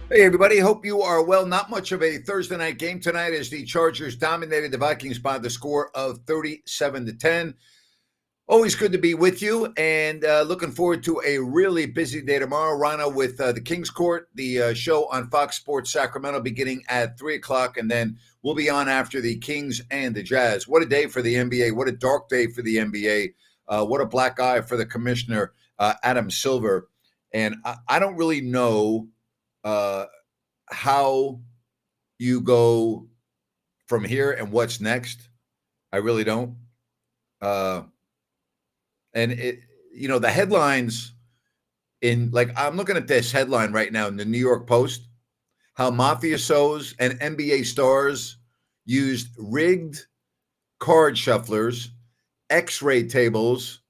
Hey, everybody. Hope you are well. Not much of a Thursday night game tonight as the Chargers dominated the Vikings by the score of 37-10. Always good to be with you and looking forward to a really busy day tomorrow. Rhino with the King's Court, the show on Fox Sports Sacramento beginning at 3 o'clock, and then we'll be on after the Kings and the Jazz. What a day for the NBA. What a dark day for the NBA. What a black eye for the commissioner, Adam Silver. And I don't really know uh, how you go from here and what's next. I really don't. Uh, and the headlines in I'm looking at this headline right now in the New York Post, how mafiosos and NBA stars used rigged card shufflers, X-ray tables,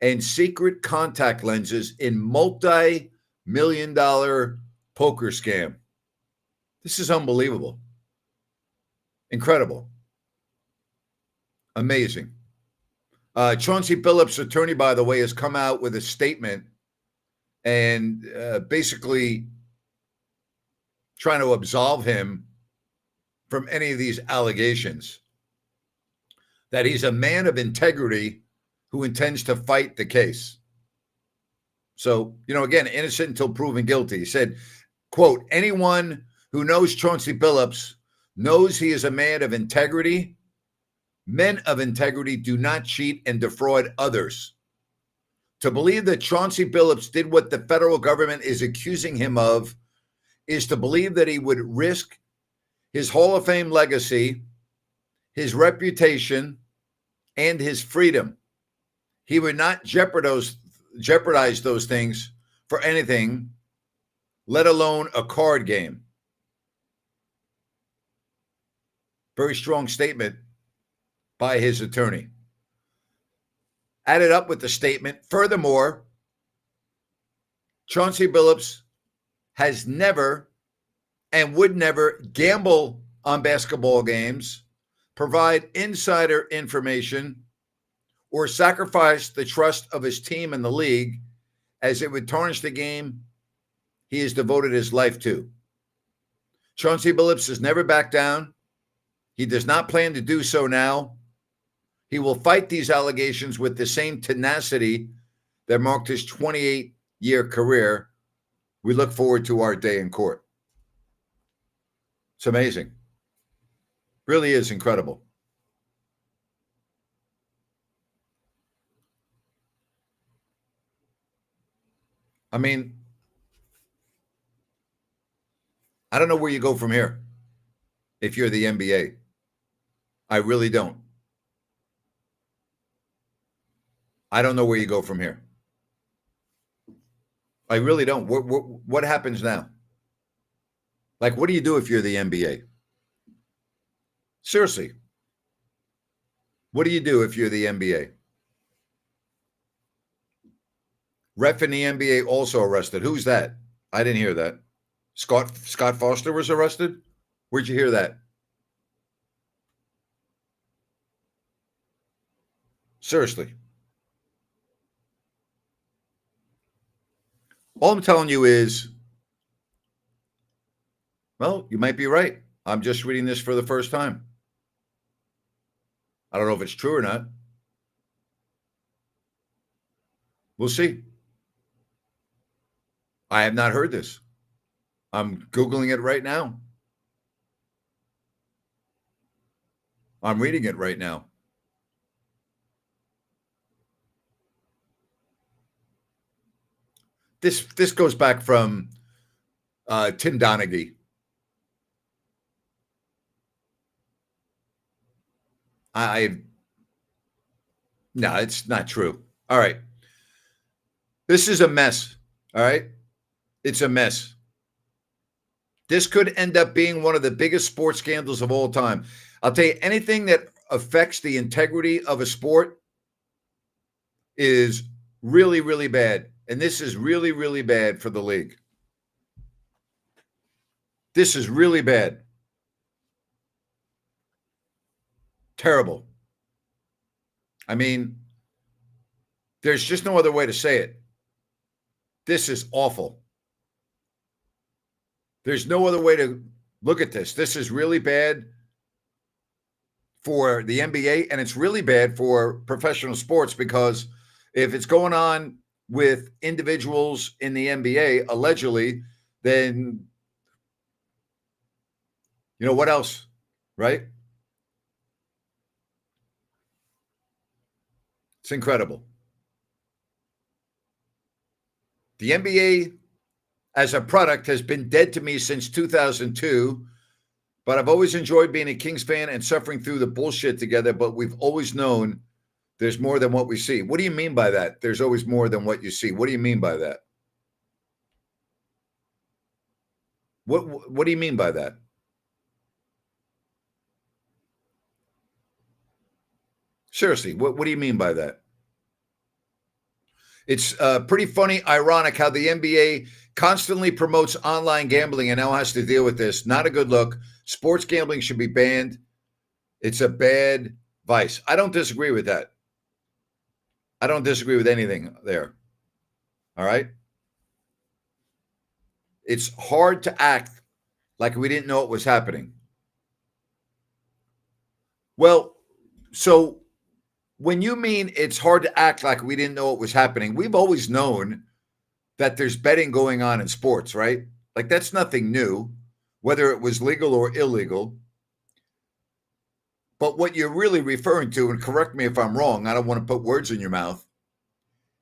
and secret contact lenses in multi-million-dollar poker scam. This is unbelievable. Incredible. Amazing. Chauncey Billups' attorney, by the way, has come out with a statement and basically trying to absolve him from any of these allegations, that he's a man of integrity who intends to fight the case. So, again, innocent until proven guilty. He said, quote, anyone who knows Chauncey Billups knows he is a man of integrity. Men of integrity do not cheat and defraud others. To believe that Chauncey Billups did what the federal government is accusing him of is to believe that he would risk his Hall of Fame legacy, his reputation, and his freedom. He would not jeopardize those things for anything, let alone a card game. Very strong statement by his attorney. Added up with the statement, furthermore, Chauncey Billups has never and would never gamble on basketball games, provide insider information, or sacrifice the trust of his team in the league, as it would tarnish the game he has devoted his life to. Chauncey Billups has never backed down. He does not plan to do so now. He will fight these allegations with the same tenacity that marked his 28-year career. We look forward to our day in court. It's amazing. Really is incredible. I mean, I don't know where you go from here if you're the NBA. I really don't. I don't know where you go from here. I really don't. What happens now? Like, what do you do if you're the NBA? Seriously. What do you do if you're the NBA? Ref in the NBA also arrested. Who's that? I didn't hear that. Scott Foster was arrested? Where'd you hear that? Seriously. All I'm telling you is, well, you might be right. I'm just reading this for the first time. I don't know if it's true or not. We'll see. I have not heard this. I'm Googling it right now. I'm reading it right now. This goes back from Tim Donaghy. No, it's not true. All right. This is a mess. All right. It's a mess. This could end up being one of the biggest sports scandals of all time. I'll tell you, anything that affects the integrity of a sport is really, really bad. And this is really, really bad for the league. This is really bad. Terrible. I mean, there's just no other way to say it. This is awful. There's no other way to look at this. This is really bad for the NBA, and it's really bad for professional sports because if it's going on with individuals in the NBA, allegedly, then what else, right? It's incredible. The NBA as a product has been dead to me since 2002, but I've always enjoyed being a Kings fan and suffering through the bullshit together, but we've always known there's more than what we see. What do you mean by that? There's always more than what you see. What do you mean by that? What do you mean by that? Seriously, what do you mean by that? It's pretty funny, ironic how the NBA constantly promotes online gambling and now has to deal with this. Not a good look. Sports gambling should be banned. It's a bad vice. I don't disagree with that. I don't disagree with anything there. All right? It's hard to act like we didn't know it was happening. Well, so when you mean it's hard to act like we didn't know it was happening, we've always known that there's betting going on in sports, right? Like that's nothing new, whether it was legal or illegal. But what you're really referring to, and correct me if I'm wrong, I don't want to put words in your mouth,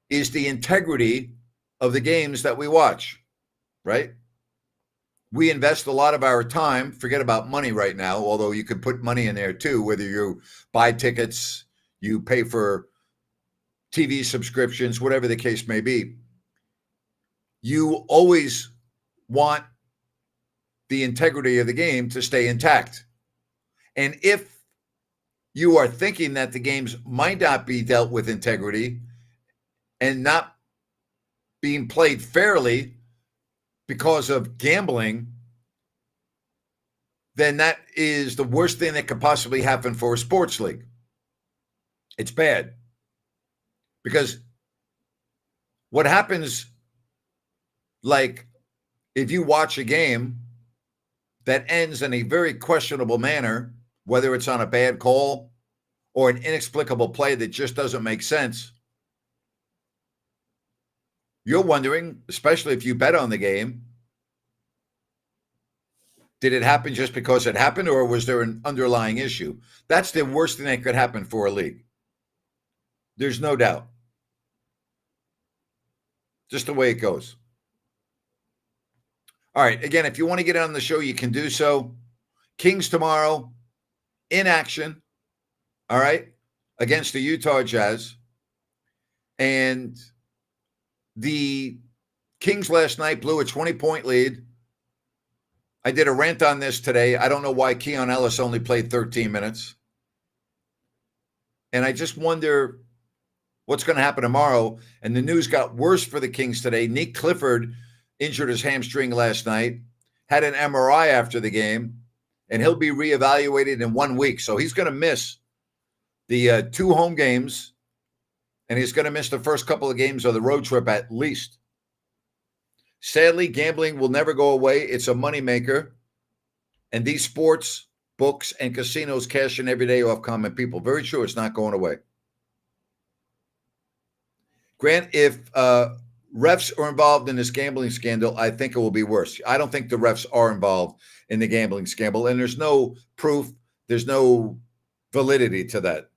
is the integrity of the games that we watch, right? We invest a lot of our time, forget about money right now, although you could put money in there too, whether you buy tickets, you pay for TV subscriptions, whatever the case may be. You always want the integrity of the game to stay intact. And if you are thinking that the games might not be dealt with integrity and not being played fairly because of gambling, then that is the worst thing that could possibly happen for a sports league. It's bad. Because what happens, like if you watch a game that ends in a very questionable manner, whether it's on a bad call or an inexplicable play that just doesn't make sense, you're wondering, especially if you bet on the game, did it happen just because it happened or was there an underlying issue? That's the worst thing that could happen for a league. There's no doubt. Just the way it goes. All right. Again, if you want to get on the show, you can do so. Kings tomorrow in action. All right. Against the Utah Jazz. And the Kings last night blew a 20-point lead. I did a rant on this today. I don't know why Keon Ellis only played 13 minutes. And I just wonder what's going to happen tomorrow. And the news got worse for the Kings today. Nick Clifford injured his hamstring last night, had an MRI after the game, and he'll be reevaluated in 1 week. So he's going to miss the 2 home games, and he's going to miss the first couple of games of the road trip at least. Sadly, gambling will never go away. It's a moneymaker. And these sports books and casinos cash in every day off common people. Very true. It's not going away. Grant, if refs are involved in this gambling scandal, I think it will be worse. I don't think the refs are involved in the gambling scandal, and there's no proof. There's no validity to that.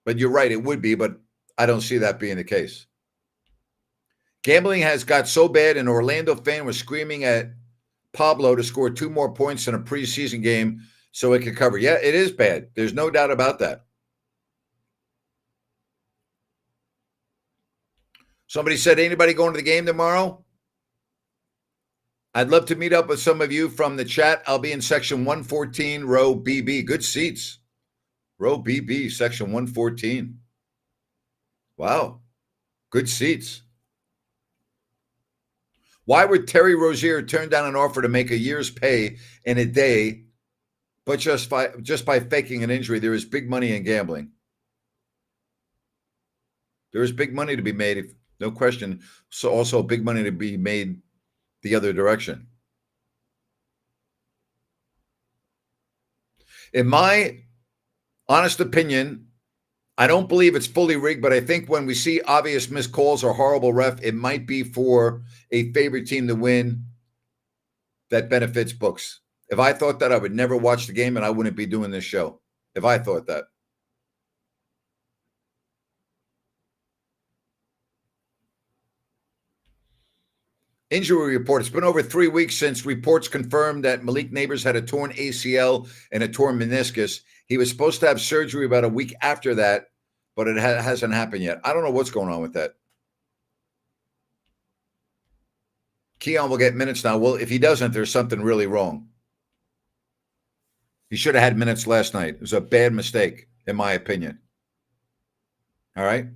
But you're right, it would be, but I don't see that being the case. Gambling has got so bad, an Orlando fan was screaming at Pablo to score 2 more points in a preseason game so it could cover. Yeah, it is bad. There's no doubt about that. Somebody said, anybody going to the game tomorrow? I'd love to meet up with some of you from the chat. I'll be in section 114, row BB. Good seats. Row BB, section 114. Wow. Good seats. Why would Terry Rozier turn down an offer to make a year's pay in a day, but just by faking an injury? There is big money in gambling. There is big money to be made, no question. So also big money to be made the other direction. In my honest opinion, I don't believe it's fully rigged, but I think when we see obvious missed calls or horrible ref, it might be for a favorite team to win that benefits books. If I thought that, I would never watch the game and I wouldn't be doing this show. If I thought that. Injury report. It's been over 3 weeks since reports confirmed that Malik Neighbors had a torn ACL and a torn meniscus. He was supposed to have surgery about a week after that, but it hasn't happened yet. I don't know what's going on with that. Keon will get minutes now. Well, if he doesn't, there's something really wrong. He should have had minutes last night. It was a bad mistake, in my opinion. All right?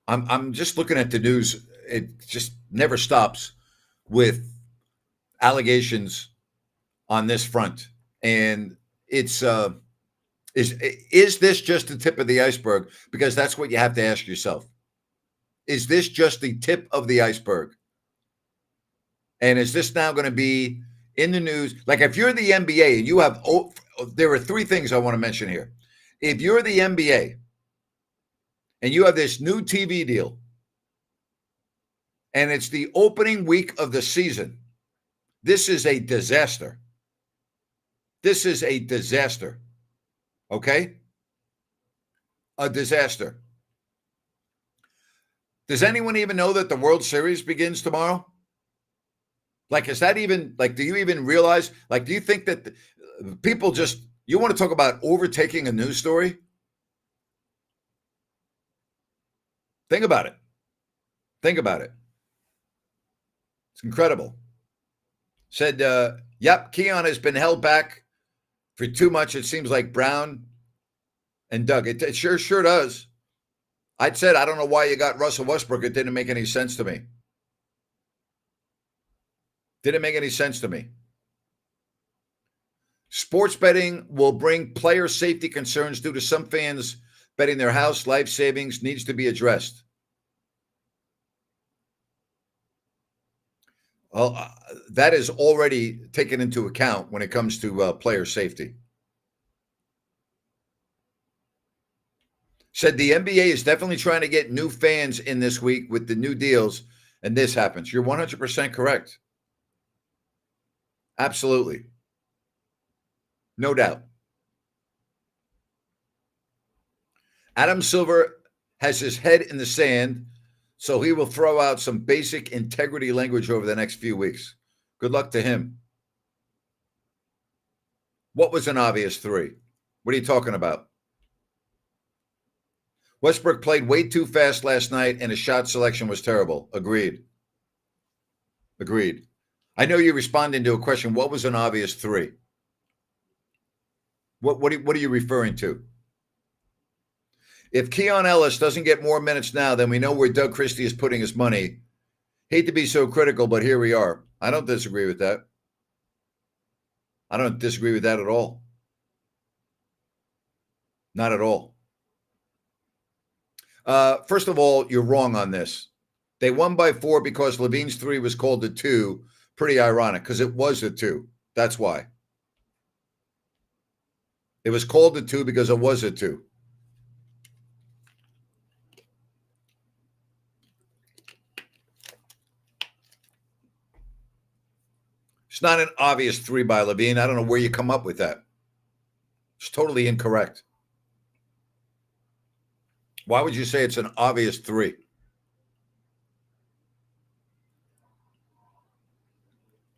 I'm just looking at the news. It just never stops with allegations on this front. And it's is this just the tip of the iceberg? Because that's what you have to ask yourself. Is this just the tip of the iceberg? And is this now going to be in the news? Like if you're the NBA and you have, there are 3 things I want to mention here. If you're the NBA and you have this new TV deal and it's the opening week of the season, this is a disaster. This is a disaster. Okay? A disaster. Does anyone even know that the World Series begins tomorrow? Like, is that even, like, do you even realize, like, do you think that people just, you want to talk about overtaking a news story? Think about it. Think about it. It's incredible. Said, yep, Keon has been held back for too much. It seems like Brown and Doug. It sure does. I said, I don't know why you got Russell Westbrook. It didn't make any sense to me. Didn't make any sense to me. Sports betting will bring player safety concerns due to some fans betting their house life savings needs to be addressed. Well, that is already taken into account when it comes to player safety. Said the NBA is definitely trying to get new fans in this week with the new deals, and this happens. You're 100% correct. Absolutely. No doubt. Adam Silver has his head in the sand, so he will throw out some basic integrity language over the next few weeks. Good luck to him. What was an obvious 3? What are you talking about? Westbrook played way too fast last night, and his shot selection was terrible. Agreed. Agreed. I know you're responding to a question. What was an obvious 3? What are you referring to? If Keon Ellis doesn't get more minutes now, then we know where Doug Christie is putting his money. Hate to be so critical, but here we are. I don't disagree with that. I don't disagree with that at all. Not at all. First of all, you're wrong on this. They won by 4 because Levine's 3 was called a 2. Pretty ironic because it was a 2. That's why. It was called a 2 because it was a 2. It's not an obvious 3 by Levine. I don't know where you come up with that. It's totally incorrect. Why would you say it's an obvious 3?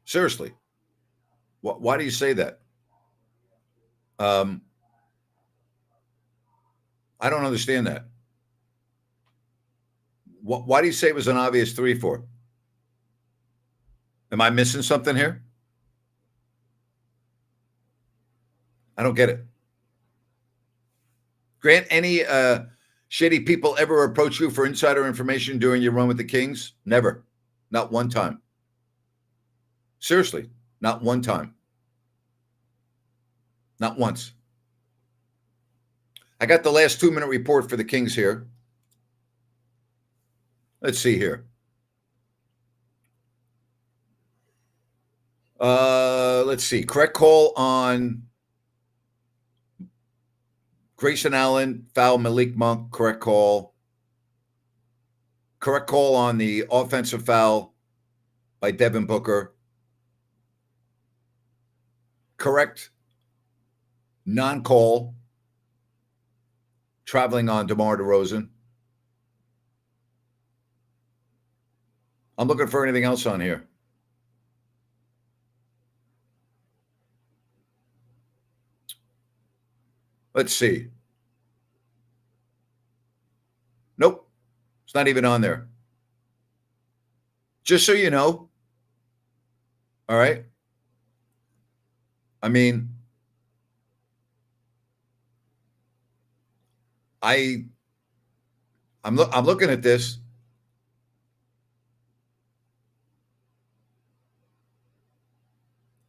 Seriously. Why do you say that? I don't understand that. Why do you say it was an obvious 3 for? Am I missing something here? I don't get it. Grant, any shady people ever approach you for insider information during your run with the Kings? Never. Not one time. Seriously, not one time. Not once. I got the last 2-minute report for the Kings here. Let's see here. Let's see. Correct call on Grayson Allen, foul Malik Monk, correct call. Correct call on the offensive foul by Devin Booker. Correct non-call traveling on DeMar DeRozan. I'm looking for anything else on here. Let's see. Nope. It's not even on there. Just so you know. All right. I mean, I'm looking at this.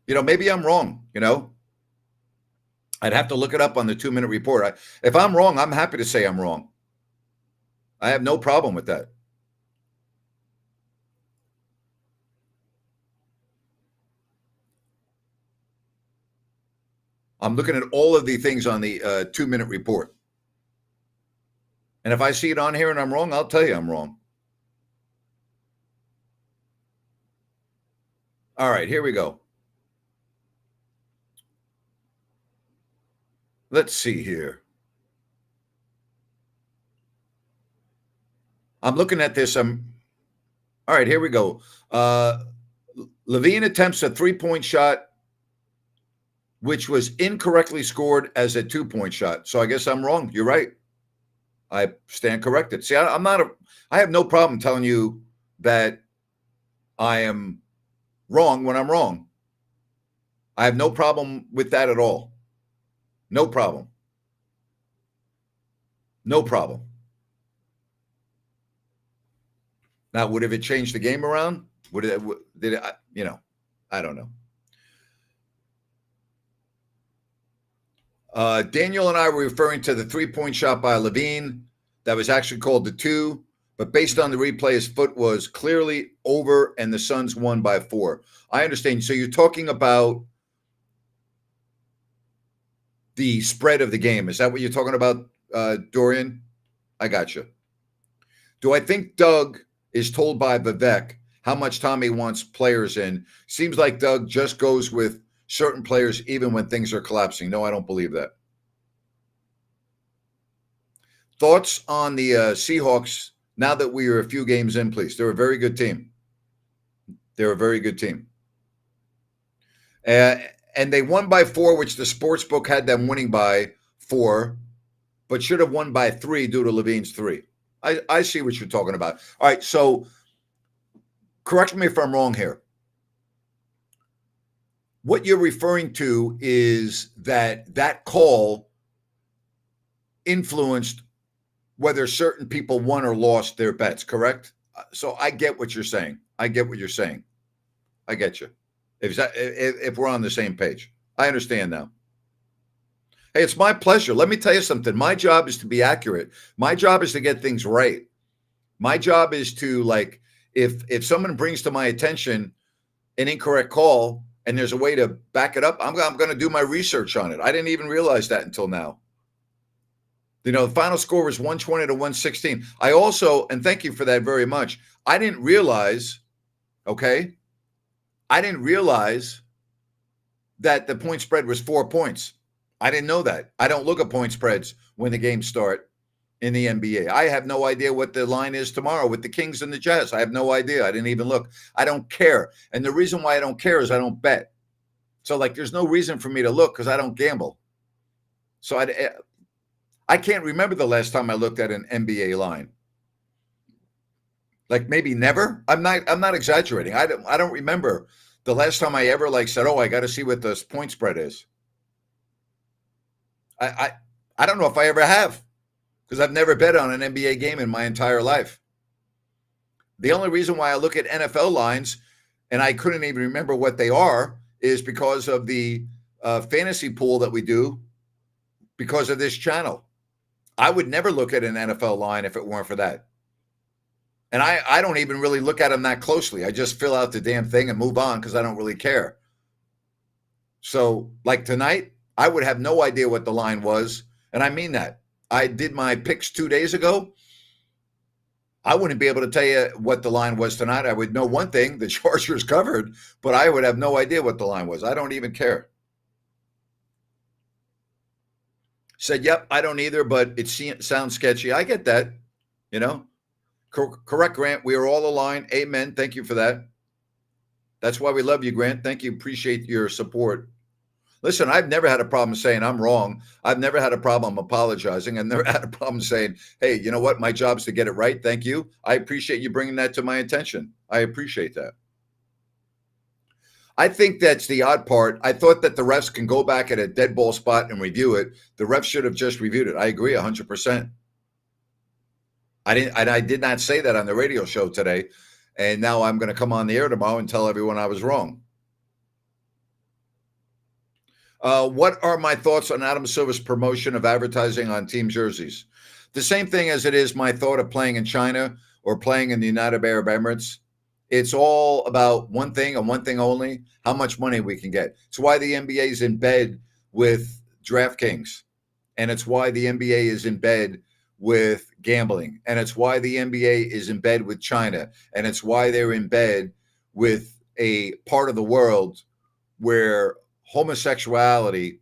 Maybe I'm wrong, I'd have to look it up on the 2-minute report. If I'm wrong, I'm happy to say I'm wrong. I have no problem with that. I'm looking at all of the things on the 2-minute report. And if I see it on here and I'm wrong, I'll tell you I'm wrong. All right, here we go. Let's see here. I'm looking at this. All right, here we go. LaVine attempts a 3-point shot, which was incorrectly scored as a 2-point shot. So I guess I'm wrong. You're right. I stand corrected. See, I have no problem telling you that I am wrong when I'm wrong. I have no problem with that at all. No problem. No problem. Now, would it change the game around? Did it, I don't know. Daniel and I were referring to the 3-point shot by LaVine that was actually called the 2, but based on the replay, his foot was clearly over and the Suns won by 4. I understand. So you're talking about the spread of the game. Is that what you're talking about, Dorian? I got you. Do I think Doug is told by Vivek how much Tommy wants players in? Seems like Doug just goes with certain players even when things are collapsing. No, I don't believe that. Thoughts on the Seahawks now that we are a few games in, please? They're a very good team. They're a very good team. And they won by 4, which the sports book had them winning by 4, but should have won by 3 due to LaVine's 3. I see what you're talking about. All right, so correct me if I'm wrong here. What you're referring to is that call influenced whether certain people won or lost their bets, correct? So I get what you're saying. I get you. If we're on the same page. I understand now. Hey, it's my pleasure. Let me tell you something. My job is to be accurate. My job is to get things right. My job is to, like, if someone brings to my attention an incorrect call and there's a way to back it up, I'm going to do my research on it. I didn't even realize that until now. The final score was 120 to 116. I also, and thank you for that very much, I didn't realize that the point spread was 4 points. I didn't know that. I don't look at point spreads when the games start in the NBA. I have no idea what the line is tomorrow with the Kings and the Jazz. I have no idea. I didn't even look. I don't care. And the reason why I don't care is I don't bet. So, there's no reason for me to look because I don't gamble. So I can't remember the last time I looked at an NBA line. Maybe never. I'm not exaggerating. I don't remember the last time I ever said, "Oh, I got to see what the point spread is." I don't know if I ever have because I've never bet on an NBA game in my entire life. The only reason why I look at NFL lines and I couldn't even remember what they are is because of the fantasy pool that we do because of this channel. I would never look at an NFL line if it weren't for that. And I don't even really look at them that closely. I just fill out the damn thing and move on because I don't really care. So, like tonight, I would have no idea what the line was. And I mean that. I did my picks 2 days ago. I wouldn't be able to tell you what the line was tonight. I would know one thing, the Chargers covered, but I would have no idea what the line was. I don't even care. Said, yep, I don't either, but it sounds sketchy. I get that, you know. Correct, Grant. We are all aligned. Amen. Thank you for that. That's why we love you, Grant. Thank you. Appreciate your support. Listen, I've never had a problem saying I'm wrong. I've never had a problem apologizing. I've never had a problem saying, hey, you know what? My job's to get it right. Thank you. I appreciate you bringing that to my attention. I appreciate that. I think that's the odd part. I thought that the refs can go back at a dead ball spot and review it. The refs should have just reviewed it. I agree 100%. I did not say that on the radio show today. And now I'm going to come on the air tomorrow and tell everyone I was wrong. What are my thoughts on Adam Silver's promotion of advertising on team jerseys? The same thing as it is my thought of playing in China or playing in the United Arab Emirates. It's all about one thing and one thing only, how much money we can get. It's why the NBA is in bed with DraftKings. And it's why the NBA is in bed with gambling. And it's why the NBA is in bed with China. And it's why they're in bed with a part of the world where homosexuality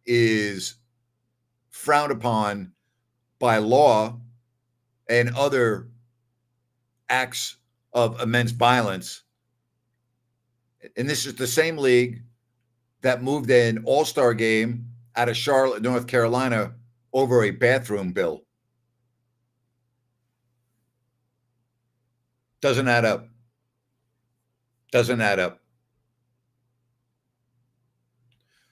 is frowned upon by law and other acts of immense violence. And this is the same league that moved an all-star game out of Charlotte, North Carolina over a bathroom bill. Doesn't add up. Doesn't add up.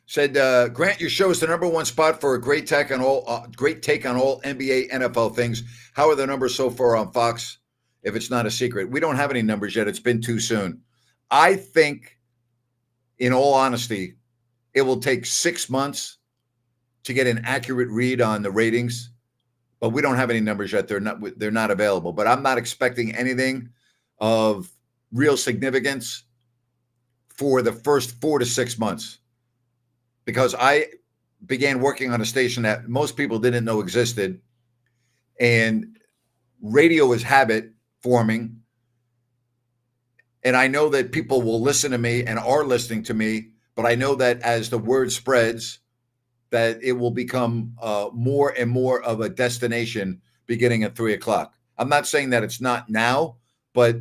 Said, Grant, your show is the number one spot for a great take on all NBA, NFL things. How are the numbers so far on Fox? If it's not a secret, we don't have any numbers yet. It's been too soon. I think, in all honesty, it will take 6 months to get an accurate read on the ratings, but we don't have any numbers yet. They're not available. But I'm not expecting anything of real significance for the first 4 to 6 months. Because I began working on a station that most people didn't know existed. And radio is habit forming. And I know that people will listen to me and are listening to me. But I know that as the word spreads, that it will become more and more of a destination beginning at 3:00. I'm not saying that it's not now, but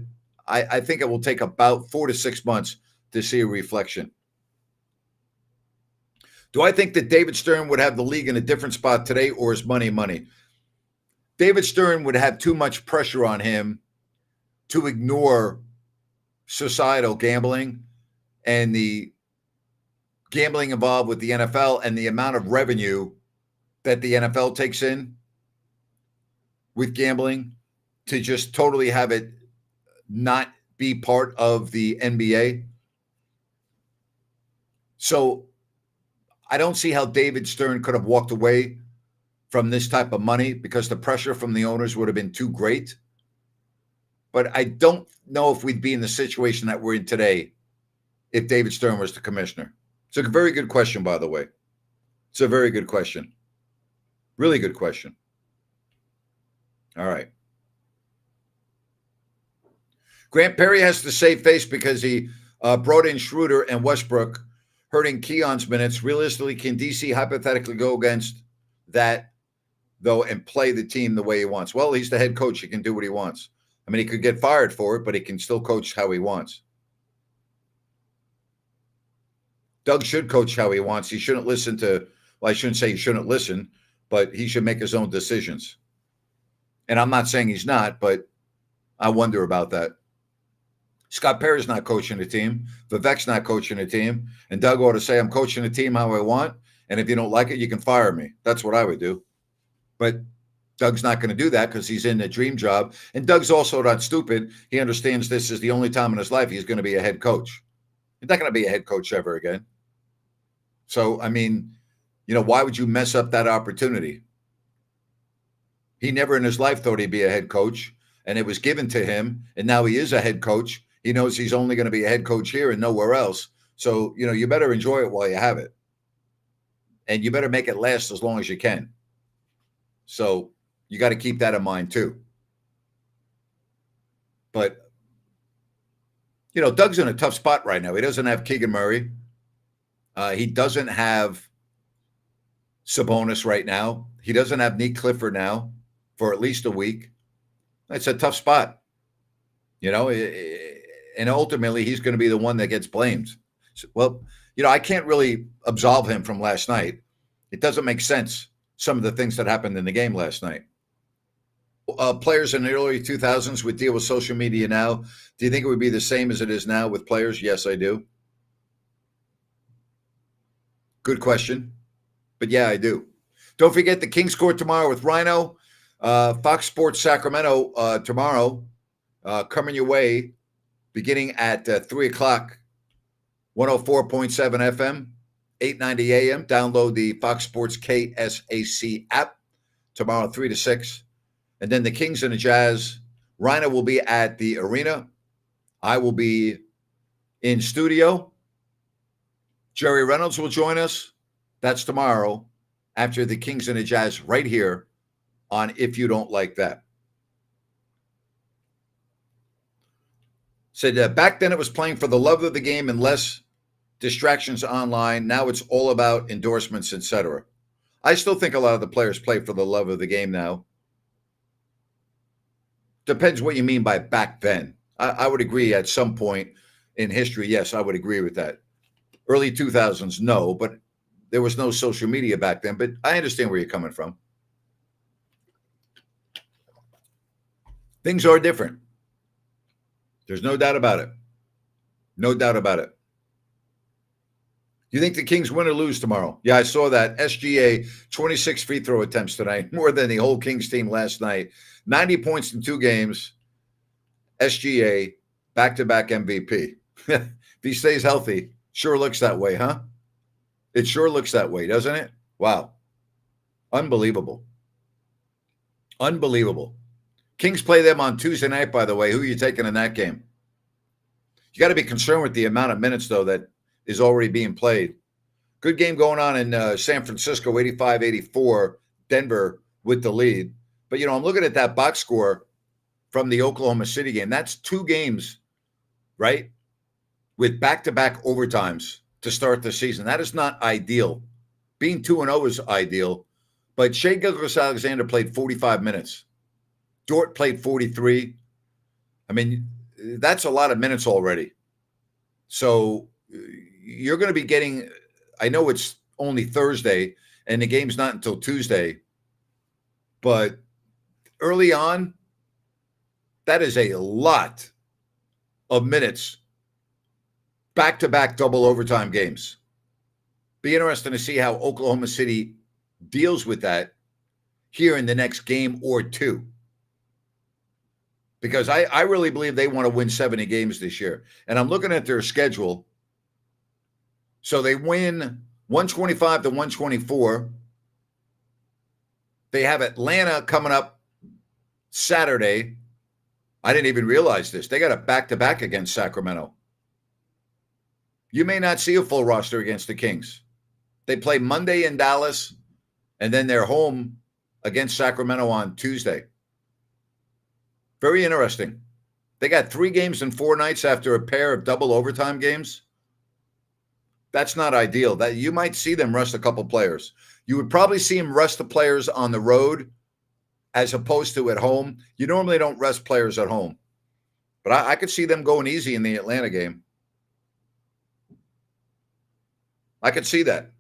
I think it will take about 4 to 6 months to see a reflection. Do I think that David Stern would have the league in a different spot today, or is money money? David Stern would have too much pressure on him to ignore societal gambling and the gambling involved with the NFL and the amount of revenue that the NFL takes in with gambling, to just totally have it not be part of the NBA. So I don't see how David Stern could have walked away from this type of money, because the pressure from the owners would have been too great. But I don't know if we'd be in the situation that we're in today if David Stern was the commissioner. It's a very good question, by the way. It's a very good question. Really good question. All right. Grant, Perry has to save face because he brought in Schroeder and Westbrook, hurting Keon's minutes. Realistically, can DC hypothetically go against that, though, and play the team the way he wants? Well, he's the head coach. He can do what he wants. I mean, he could get fired for it, but he can still coach how he wants. Doug should coach how he wants. He shouldn't listen to, well, I shouldn't say he shouldn't listen, but he should make his own decisions. And I'm not saying he's not, but I wonder about that. Scott Perry's not coaching the team. Vivek's not coaching the team. And Doug ought to say, I'm coaching the team how I want. And if you don't like it, you can fire me. That's what I would do. But Doug's not going to do that because he's in a dream job. And Doug's also not stupid. He understands this is the only time in his life he's going to be a head coach. He's not going to be a head coach ever again. So, I mean, why would you mess up that opportunity? He never in his life thought he'd be a head coach, and it was given to him, and now he is a head coach. He knows he's only going to be a head coach here and nowhere else. So, you better enjoy it while you have it. And you better make it last as long as you can. So you got to keep that in mind too. But, Doug's in a tough spot right now. He doesn't have Keegan Murray. He doesn't have Sabonis right now. He doesn't have Nick Clifford now for at least a week. It's a tough spot, and ultimately he's going to be the one that gets blamed. Well, I can't really absolve him from last night. It doesn't make sense, some of the things that happened in the game last night. Players in the early 2000s would deal with social media now. Do you think it would be the same as it is now with players? Yes, I do. Good question. But yeah, I do. Don't forget the Kings score tomorrow with Rhino. Fox Sports Sacramento tomorrow coming your way beginning at 3 o'clock, 104.7 FM, 890 AM. Download the Fox Sports KSAC app tomorrow, 3 to 6. And then the Kings and the Jazz. Rhino will be at the arena. I will be in studio. Jerry Reynolds will join us. That's tomorrow after the Kings and the Jazz right here on If You Don't Like That. Said back then it was playing for the love of the game and less distractions online. Now it's all about endorsements, etc. I still think a lot of the players play for the love of the game now. Depends what you mean by back then. I would agree at some point in history, yes, I would agree with that. Early 2000s, no, but there was no social media back then. But I understand where you're coming from. Things are different. There's no doubt about it. No doubt about it. Do you think the Kings win or lose tomorrow? Yeah, I saw that. SGA, 26 free throw attempts tonight, more than the whole Kings team last night. 90 points in 2 games. SGA, back-to-back MVP. If he stays healthy, sure looks that way, huh? It sure looks that way, doesn't it? Wow. Unbelievable. Unbelievable. Kings play them on Tuesday night, by the way. Who are you taking in that game? You got to be concerned with the amount of minutes, though, that is already being played. Good game going on in San Francisco, 85-84, Denver with the lead. But, I'm looking at that box score from the Oklahoma City game. That's 2 games, right, with back-to-back overtimes to start the season. That is not ideal. Being 2-0 is ideal. But Shai Gilgeous-Alexander played 45 minutes. Dort played 43. I mean, that's a lot of minutes already. So you're going to be getting, I know it's only Thursday and the game's not until Tuesday, but early on, that is a lot of minutes, back-to-back double overtime games. Be interesting to see how Oklahoma City deals with that here in the next game or 2. Because I really believe they want to win 70 games this year. And I'm looking at their schedule. So they win 125 to 124. They have Atlanta coming up Saturday. I didn't even realize this. They got a back-to-back against Sacramento. You may not see a full roster against the Kings. They play Monday in Dallas, and then they're home against Sacramento on Tuesday. Very interesting. They got 3 games in 4 nights after a pair of double overtime games. That's not ideal. That you might see them rest a couple players. You would probably see them rest the players on the road as opposed to at home. You normally don't rest players at home. But I could see them going easy in the Atlanta game. I could see that.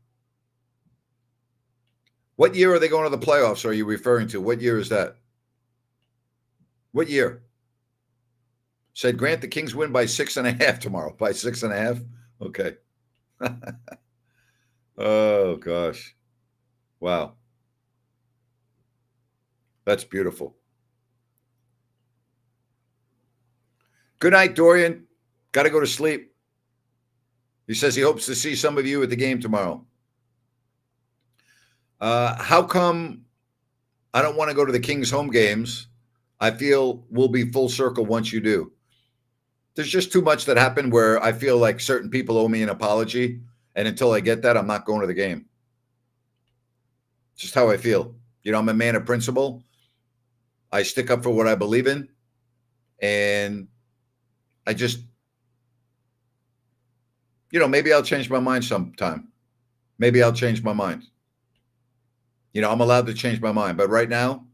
What year are they going to the playoffs are you referring to? What year is that? What year? Said Grant, the Kings win by 6.5 tomorrow. By 6.5? Okay. Oh, gosh. Wow. That's beautiful. Good night, Dorian. Got to go to sleep. He says he hopes to see some of you at the game tomorrow. How come I don't want to go to the Kings home games? I feel we'll be full circle once you do. There's just too much that happened where I feel like certain people owe me an apology. And until I get that, I'm not going to the game. Just how I feel. I'm a man of principle. I stick up for what I believe in. And I just, maybe I'll change my mind sometime. Maybe I'll change my mind. I'm allowed to change my mind. But right now,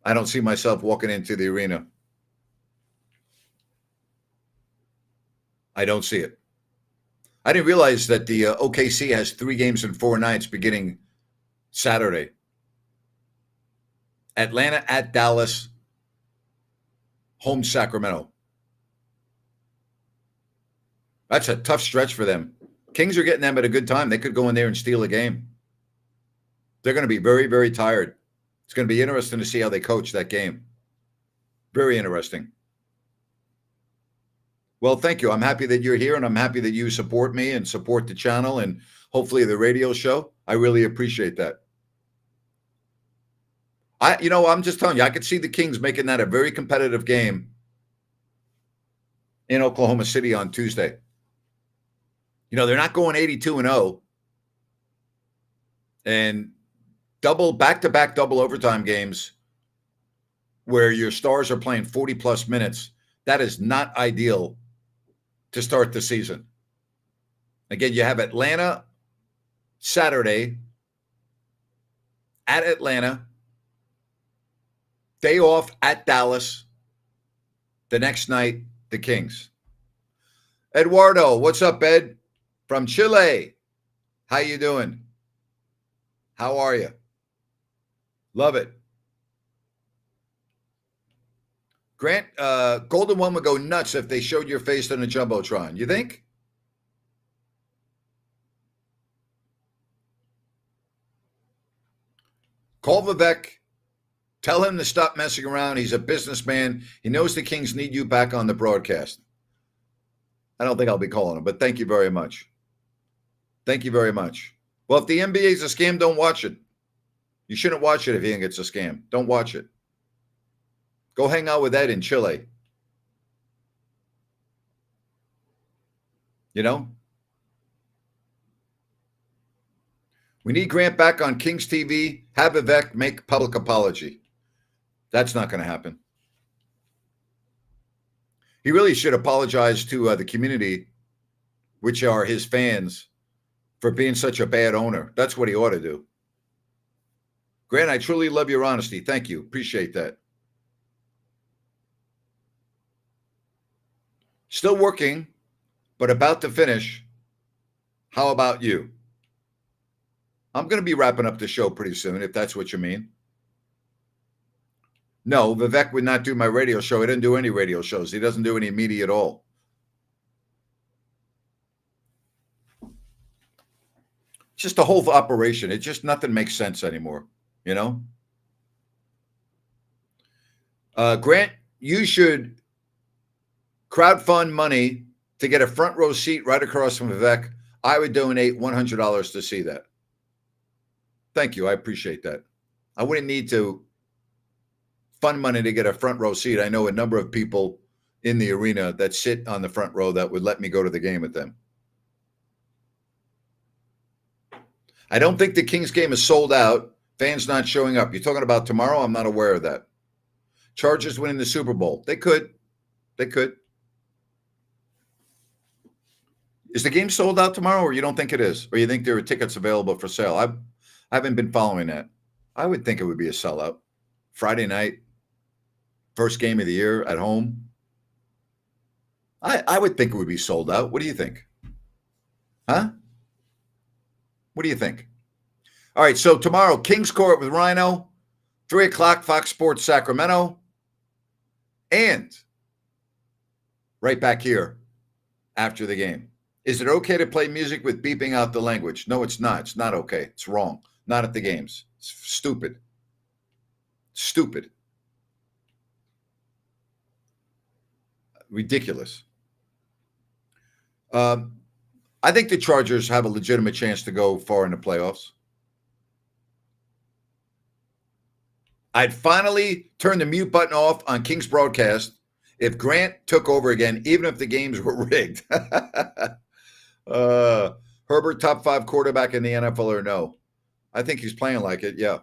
I don't see myself walking into the arena. I don't see it. I didn't realize that the OKC has 3 games in 4 nights beginning Saturday. Atlanta at Dallas, home Sacramento. That's a tough stretch for them. Kings are getting them at a good time. They could go in there and steal a game. They're going to be very, very tired. It's going to be interesting to see how they coach that game. Very interesting. Well, thank you. I'm happy that you're here, and I'm happy that you support me and support the channel and hopefully the radio show. I really appreciate that. I'm just telling you, I could see the Kings making that a very competitive game in Oklahoma City on Tuesday. They're not going 82-0 and back-to-back double overtime games where your stars are playing 40-plus minutes. That is not ideal to start the season. Again, you have Atlanta Saturday at Atlanta, day off at Dallas, the next night, the Kings. Eduardo, what's up, Ed? From Chile. How you doing? How are you? Love it. Grant, Golden One would go nuts if they showed your face on a Jumbotron. You think? Call Vivek. Tell him to stop messing around. He's a businessman. He knows the Kings need you back on the broadcast. I don't think I'll be calling him, but thank you very much. Thank you very much. Well, if the NBA is a scam, don't watch it. You shouldn't watch it if you think it's a scam. Don't watch it. Go hang out with Ed in Chile. We need Grant back on Kings TV. Have Vivek make public apology. That's not going to happen. He really should apologize to the community, which are his fans, for being such a bad owner. That's what he ought to do. Grant, I truly love your honesty. Thank you. Appreciate that. Still working, but about to finish. How about you? I'm going to be wrapping up the show pretty soon, if that's what you mean. No, Vivek would not do my radio show. He doesn't do any radio shows. He doesn't do any media at all. Just the whole operation. It just nothing makes sense anymore, Grant, you should crowdfund money to get a front row seat right across from Vivek. I would donate $100 to see that. Thank you. I appreciate that. I wouldn't need to fund money to get a front row seat. I know a number of people in the arena that sit on the front row that would let me go to the game with them. I don't think the Kings game is sold out. Fans not showing up. You're talking about tomorrow? I'm not aware of that. Chargers winning the Super Bowl. They could. Is the game sold out tomorrow, or you don't think it is? Or you think there are tickets available for sale? I haven't been following that. I would think it would be a sellout. Friday night, first game of the year at home. I would think it would be sold out. What do you think? Huh? What do you think? All right, so tomorrow, Kings Court with Rhino, 3 o'clock, Fox Sports Sacramento, and right back here after the game. Is it okay to play music with beeping out the language? No, it's not. It's not okay. It's wrong. Not at the games. It's stupid. Stupid. Ridiculous. I think the Chargers have a legitimate chance to go far in the playoffs. I'd finally turn the mute button off on Kings broadcast If Grant took over again, even if the games were rigged, Herbert top 5 quarterback in the NFL or no? I think he's playing like it. Yeah,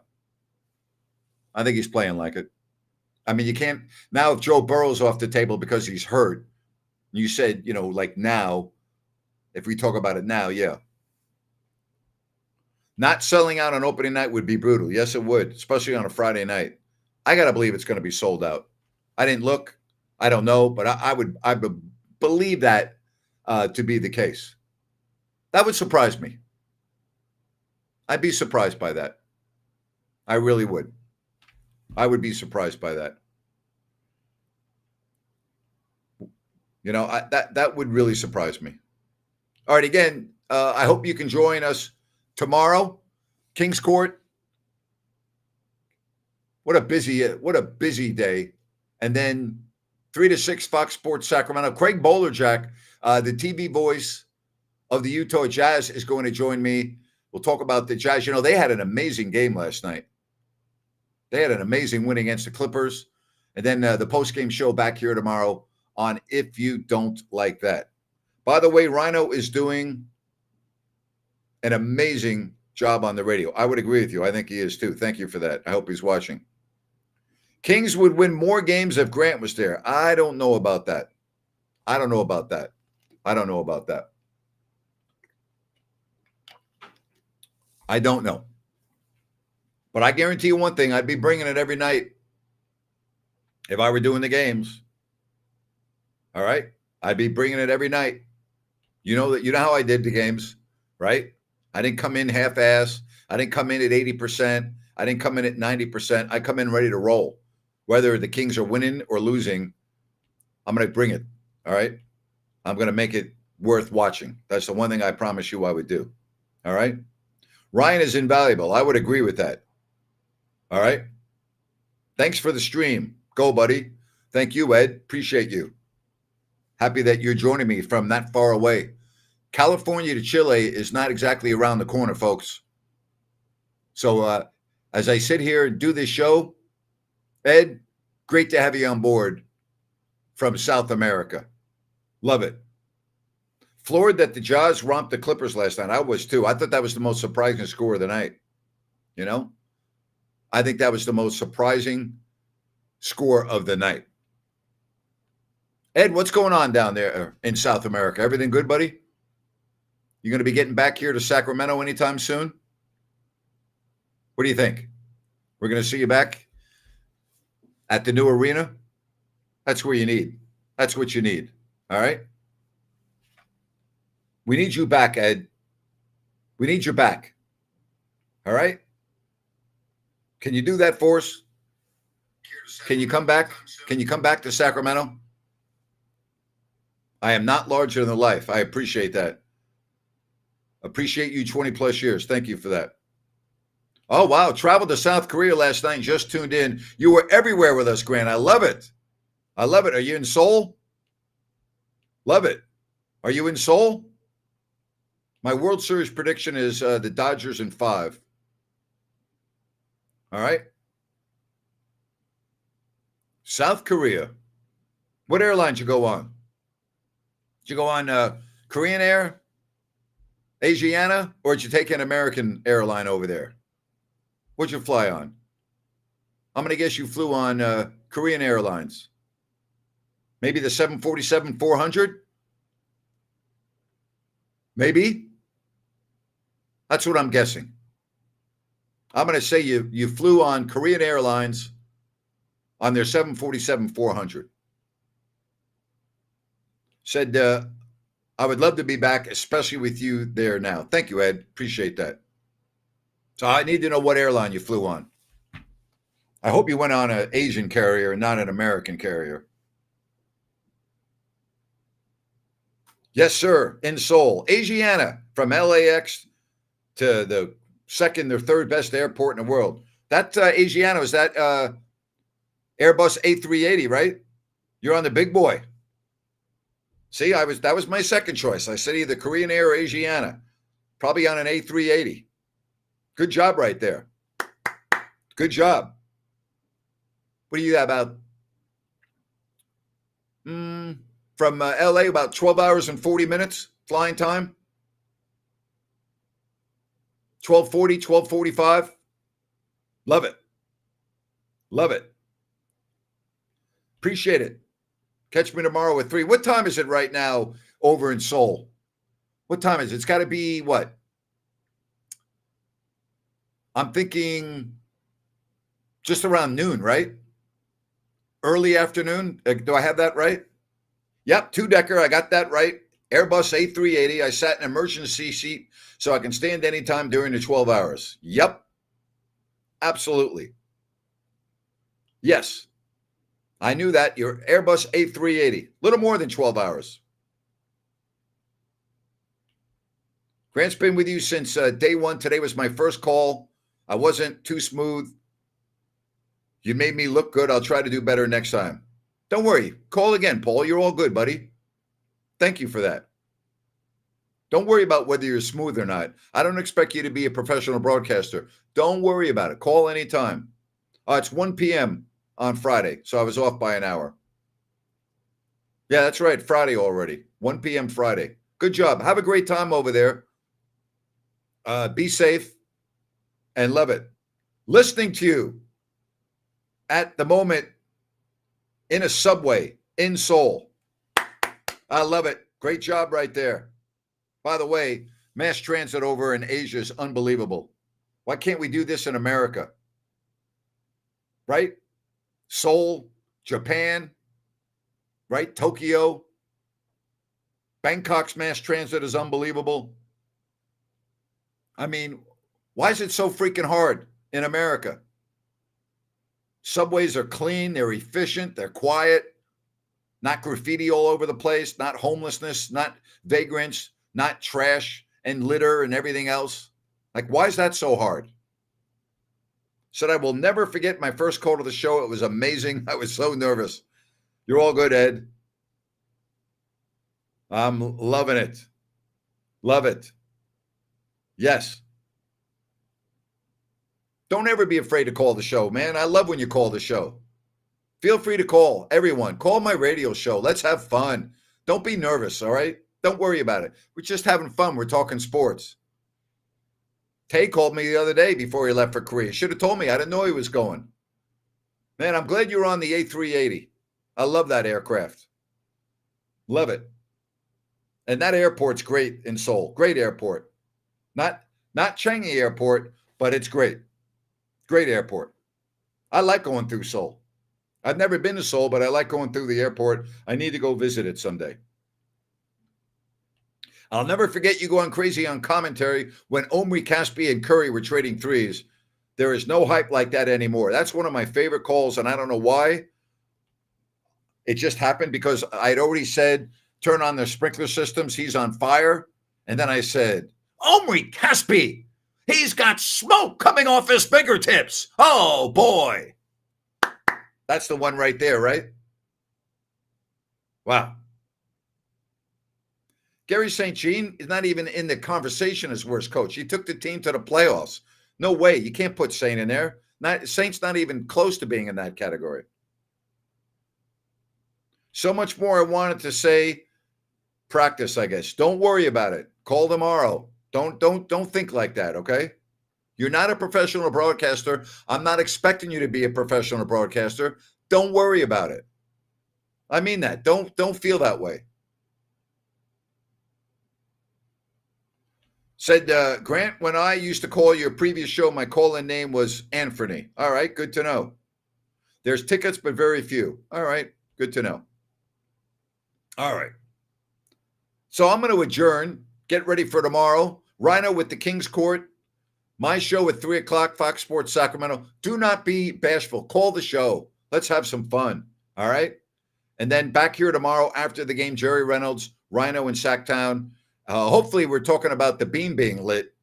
I think he's playing like it. I mean, you can't now if Joe Burrow's off the table because he's hurt. You said, like now, if we talk about it now, yeah. Not selling out on opening night would be brutal. Yes, it would, especially on a Friday night. I got to believe it's going to be sold out. I didn't look. I don't know, but I would believe that to be the case. That would surprise me. I'd be surprised by that. I really would. I would be surprised by that. That would really surprise me. All right, again, I hope you can join us tomorrow. Kings Court. What a busy day. And then 3 to 6 Fox Sports Sacramento. Craig Bolerjack, the TV voice of the Utah Jazz, is going to join me. We'll talk about the Jazz. They had an amazing game last night. They had an amazing win against the Clippers. And then the post-game show back here tomorrow on If You Don't Like That. By the way, Rhino is doing an amazing job on the radio. I would agree with you. I think he is too. Thank you for that. I hope he's watching. Kings would win more games if Grant was there. I don't know about that. I don't know about that. I don't know. But I guarantee you one thing, I'd be bringing it every night if I were doing the games. All right? I'd be bringing it every night. You know how I did the games, right? I didn't come in half-ass. I didn't come in at 80%. I didn't come in at 90%. I come in ready to roll. Whether the Kings are winning or losing, I'm going to bring it, all right? I'm going to make it worth watching. That's the one thing I promise you I would do, all right? Ryan is invaluable. I would agree with that, all right? Thanks for the stream. Go, buddy. Thank you, Ed. Appreciate you. Happy that you're joining me from that far away. California to Chile is not exactly around the corner, folks. So as I sit here and do this show, Ed, great to have you on board from South America. Love it. Floored that the Jazz romped the Clippers last night. I was too. I thought that was the most surprising score of the night. I think that was the most surprising score of the night. Ed, what's going on down there in South America? Everything good, buddy? You going to be getting back here to Sacramento anytime soon? What do you think? We're going to see you back at the new arena? That's where you need. That's what you need. All right? We need you back, Ed. We need you back. All right? Can you do that for us? Can you come back? Can you come back to Sacramento? I am not larger than life. I appreciate that. Appreciate you 20 plus years. Thank you for that. Oh, wow. Traveled to South Korea last night and just tuned in. You were everywhere with us, Grant. I love it. I love it. Are you in Seoul? Love it. Are you in Seoul? My World Series prediction is the Dodgers in 5. All right. South Korea. What airline did you go on? Did you go on Korean Air, Asiana, or did you take an American airline over there? What'd you fly on? I'm going to guess you flew on Korean Airlines. Maybe the 747-400? Maybe? That's what I'm guessing. I'm going to say you flew on Korean Airlines on their 747-400. Said, I would love to be back, especially with you there now. Thank you, Ed. Appreciate that. So I need to know what airline you flew on. I hope you went on an Asian carrier and not an American carrier. Yes, sir. In Seoul. Asiana, from LAX to the second or third best airport in the world. That Asiana was that Airbus A380, right? You're on the big boy. See, that was my second choice. I said either Korean Air or Asiana. Probably on an A380. Good job right there. Good job. What do you have about Mm, from LA, about 12 hours and 40 minutes flying time. 12:40, 12:45. Love it. Love it. Appreciate it. Catch me tomorrow at 3. What time is it right now over in Seoul? What time is it? It's got to be what? I'm thinking just around noon, right? Early afternoon. Do I have that right? Yep, two-decker. I got that right. Airbus A380. I sat in an emergency seat so I can stand anytime during the 12 hours. Yep, absolutely. Yes, I knew that. Your Airbus A380. A little more than 12 hours. Grant's been with you since day one. Today was my first call. I wasn't too smooth. You made me look good. I'll try to do better next time. Don't worry. Call again, Paul. You're all good, buddy. Thank you for that. Don't worry about whether you're smooth or not. I don't expect you to be a professional broadcaster. Don't worry about it. Call anytime. It's 1 p.m. on Friday, so I was off by an hour. Yeah, that's right. Friday already. 1 p.m. Friday. Good job. Have a great time over there. Be safe and love it. Listening to you at the moment in a subway in Seoul. I love it. Great job right there. By the way, mass transit over in Asia is unbelievable. Why can't we do this in America? Right? Seoul, Japan, right? Tokyo. Bangkok's mass transit is unbelievable. I mean, why is it so freaking hard in America? Subways are clean, they're efficient, they're quiet, not graffiti all over the place, not homelessness, not vagrants, not trash and litter and everything else. Like, why is that so hard? Said I will never forget my first call to the show. It was amazing. I was so nervous. You're all good, Ed. I'm loving it. Love it. Yes. Don't ever be afraid to call the show, man. I love when you call the show. Feel free to call. Everyone, call my radio show. Let's have fun. Don't be nervous, all right? Don't worry about it. We're just having fun. We're talking sports. Tay called me the other day before he left for Korea. Should have told me. I didn't know he was going. Man, I'm glad you're on the A380. I love that aircraft. Love it. And that airport's great in Seoul. Great airport. Not Changi Airport, but it's great. Great airport. I like going through Seoul. I've never been to Seoul, but I like going through the airport. I need to go visit it someday. I'll never forget you going crazy on commentary when Omri, Caspi, and Curry were trading threes. There is no hype like that anymore. That's one of my favorite calls, and I don't know why. It just happened because I'd already said, turn on the sprinkler systems. He's on fire. And then I said, Omri Caspi, he's got smoke coming off his fingertips. Oh, boy. That's the one right there, right? Wow. Gary St. Jean is not even in the conversation as worst coach. He took the team to the playoffs. No way. You can't put Saint in there. Saint's not even close to being in that category. So much more I wanted to say. Practice, I guess. Don't worry about it. Call tomorrow. Don't think like that, okay? You're not a professional broadcaster. I'm not expecting you to be a professional broadcaster. Don't worry about it. I mean that. Don't feel that way. Said Grant, when I used to call your previous show, my call-in name was Anthony. All right, good to know. There's tickets, but very few. All right, good to know. All right. So I'm going to adjourn. Get ready for tomorrow. Rhino with the King's Court. My show at 3 o'clock, Fox Sports Sacramento. Do not be bashful. Call the show. Let's have some fun. All right? And then back here tomorrow after the game, Jerry Reynolds, Rhino in Sacktown. Hopefully we're talking about the beam being lit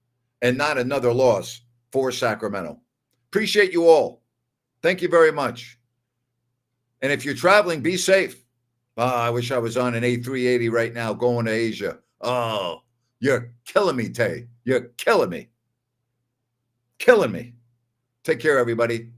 and not another loss for Sacramento. Appreciate you all. Thank you very much. And if you're traveling, be safe. I wish I was on an A380 right now going to Asia. Oh, you're killing me, Tay. You're killing me. Killing me. Take care, everybody.